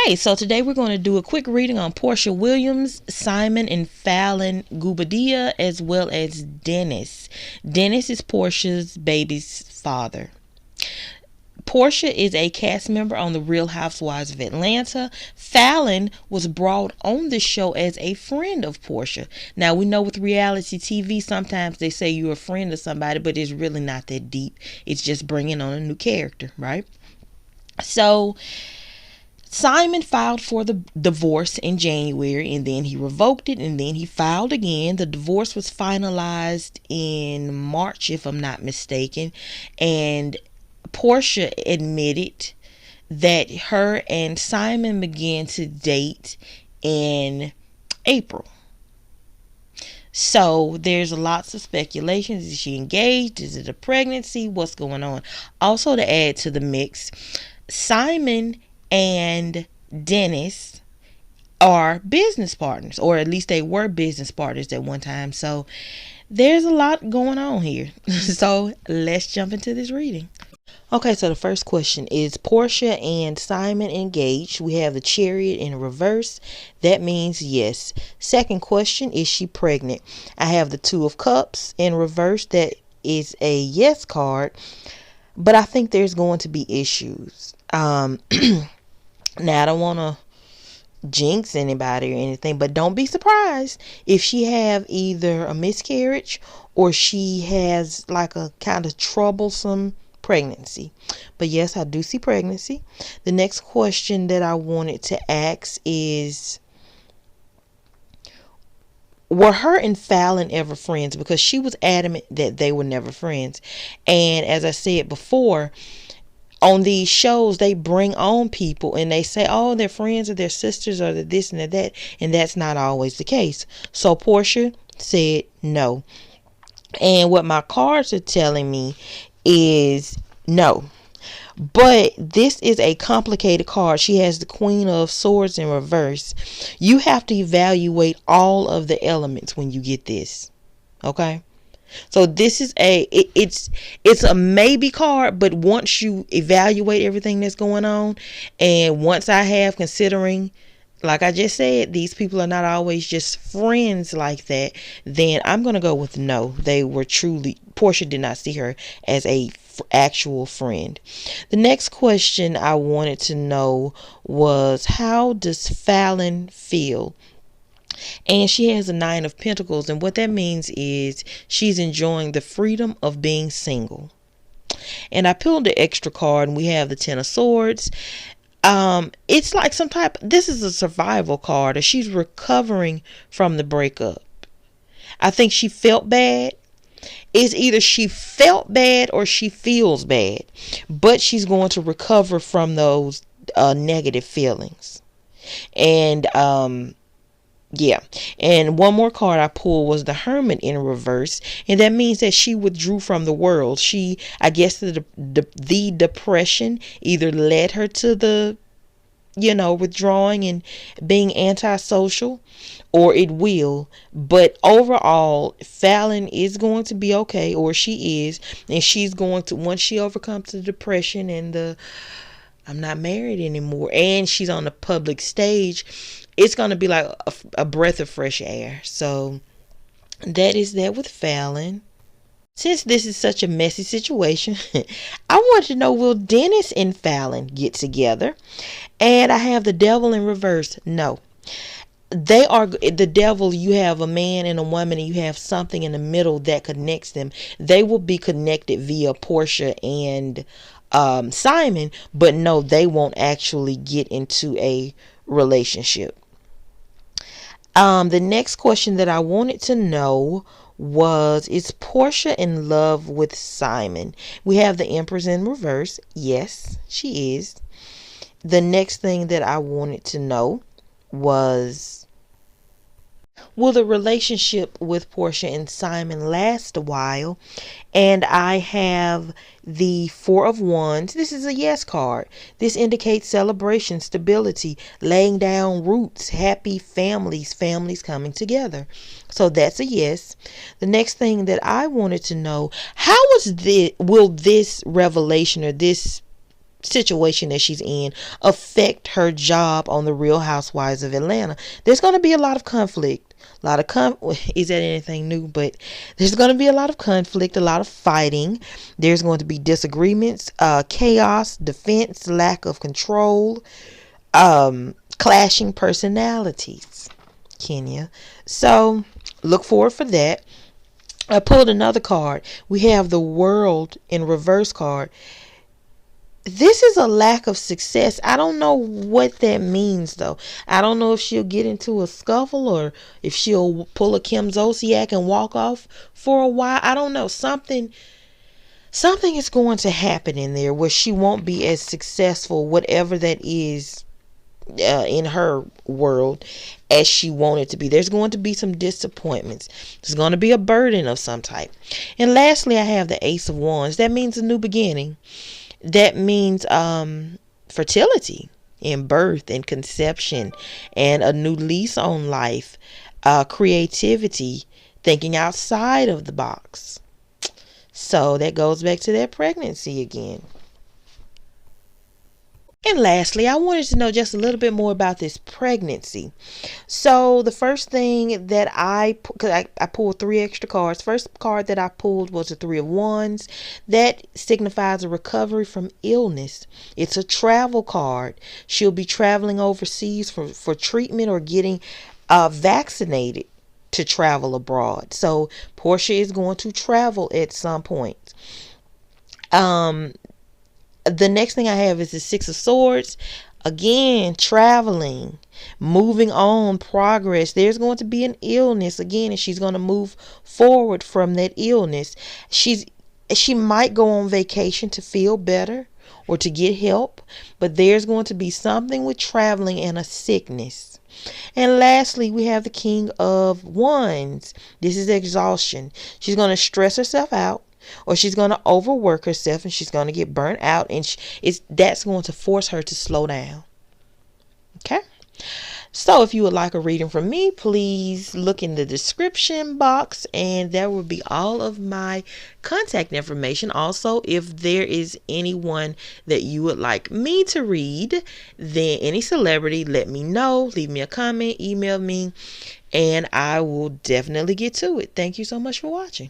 Hey, so today we're going to do a quick reading on Porsha Williams, Simon and Fallon Gubadia, as well as Dennis. Dennis is Porsha's baby's father. Porsha is a cast member on The Real Housewives of Atlanta. Fallon was brought on the show as a friend of Porsha. Now, we know with reality TV, sometimes they say you're a friend of somebody, but it's really not that deep. It's just bringing on a new character, right? So, Simon filed for the divorce in January, and then he revoked it, and then he filed again. The divorce was finalized in March, if I'm not mistaken, and Porsha admitted that her and Simon began to date in April. So there's lots of speculations. Is she engaged? Is it a pregnancy? What's going on? Also, to add to the mix, Simon and Dennis are business partners, or at least they were business partners at one time. So there's a lot going on here. So let's jump into this reading. Okay, so the first question is Porsha and Simon engaged? We have the chariot in reverse. That means yes. Second question, is she pregnant? I have the Two of Cups in reverse. That is a yes card, but I think there's going to be issues. Now, I don't want to jinx anybody or anything, but don't be surprised if she have either a miscarriage or she has like a kind of troublesome pregnancy. But yes, I do see pregnancy. The next question that I wanted to ask is, were her and Fallon ever friends? Because she was adamant that they were never friends. And as I said before, on these shows, they bring on people and they say, oh, they're friends or they're sisters or they're this and they're that. And that's not always the case. So Porsha said no. And what my cards are telling me is no. But this is a complicated card. She has the Queen of Swords in reverse. You have to evaluate all of the elements when you get this. Okay? So this is it's a maybe card, but once you evaluate everything that's going on, and once I have considering, like I just said, these people are not always just friends like that, then I'm going to go with no. They were truly, Porsha did not see her as a actual friend. The next question I wanted to know was, how does Fallon feel? And she has a 9 of Pentacles, and what that means is she's enjoying the freedom of being single. And I pulled the extra card, and we have the 10 of Swords. It's like this is a survival card, or she's recovering from the breakup. I think she felt bad. It's either she felt bad or she feels bad, but she's going to recover from those negative feelings. And yeah. And one more card I pulled was the Hermit in reverse. And that means that she withdrew from the world. I guess the depression either led her to the, withdrawing and being antisocial, or it will. But overall, Fallon is going to be okay, or she is. And she's going to, once she overcomes the depression and the, I'm not married anymore, and she's on the public stage, it's going to be like a breath of fresh air. So that is that with Fallon. Since this is such a messy situation, I want to know, will Dennis and Fallon get together? And I have the Devil in reverse. No. They are the devil. You have a man and a woman, and you have something in the middle that connects them. They will be connected via Porsha and Simon, but no, they won't actually get into a relationship. The next question that I wanted to know was, is Porsha in love with Simon? We have the Empress in reverse. Yes, she is. The next thing that I wanted to know was, will the relationship with Porsha and Simon last a while? And I have the Four of Wands. This is a yes card. This indicates celebration, stability, laying down roots, happy families coming together. So that's a yes. The next thing that I wanted to know, will this revelation or this situation that she's in affect her job on the Real Housewives of Atlanta. There's going to be a lot of conflict. A lot of is that anything new? But there's going to be a lot of conflict, a lot of fighting. There's going to be disagreements, chaos, defense, lack of control, clashing personalities. Kenya. So look forward for that. I pulled another card. We have the World in reverse card. This is a lack of success. I don't know what that means though. I don't know if she'll get into a scuffle or if she'll pull a Kim Zolciak and walk off for a while. I don't know. Something is going to happen in there where she won't be as successful, whatever that is, in her world, as she wanted to be. There's going to be some disappointments. There's going to be a burden of some type. And lastly, I have the Ace of Wands. That means a new beginning. That means fertility and birth and conception and a new lease on life, creativity, thinking outside of the box. So that goes back to that pregnancy again. And lastly, I wanted to know just a little bit more about this pregnancy. So the first thing that I pulled 3 extra cards. First card that I pulled was the 3 of Wands. That signifies a recovery from illness. It's a travel card. She'll be traveling overseas for treatment or getting vaccinated to travel abroad. So Portia is going to travel at some point. The next thing I have is the 6 of Swords. Again, traveling, moving on, progress. There's going to be an illness again, and she's going to move forward from that illness. She might go on vacation to feel better or to get help, but there's going to be something with traveling and a sickness. And lastly, we have the King of Wands. This is exhaustion. She's going to stress herself out, or she's going to overwork herself and she's going to get burnt out, and that's going to force her to slow down. Okay? So if you would like a reading from me, please look in the description box and there will be all of my contact information. Also, if there is anyone that you would like me to read, then any celebrity, let me know. Leave me a comment, email me, and I will definitely get to it. Thank you so much for watching.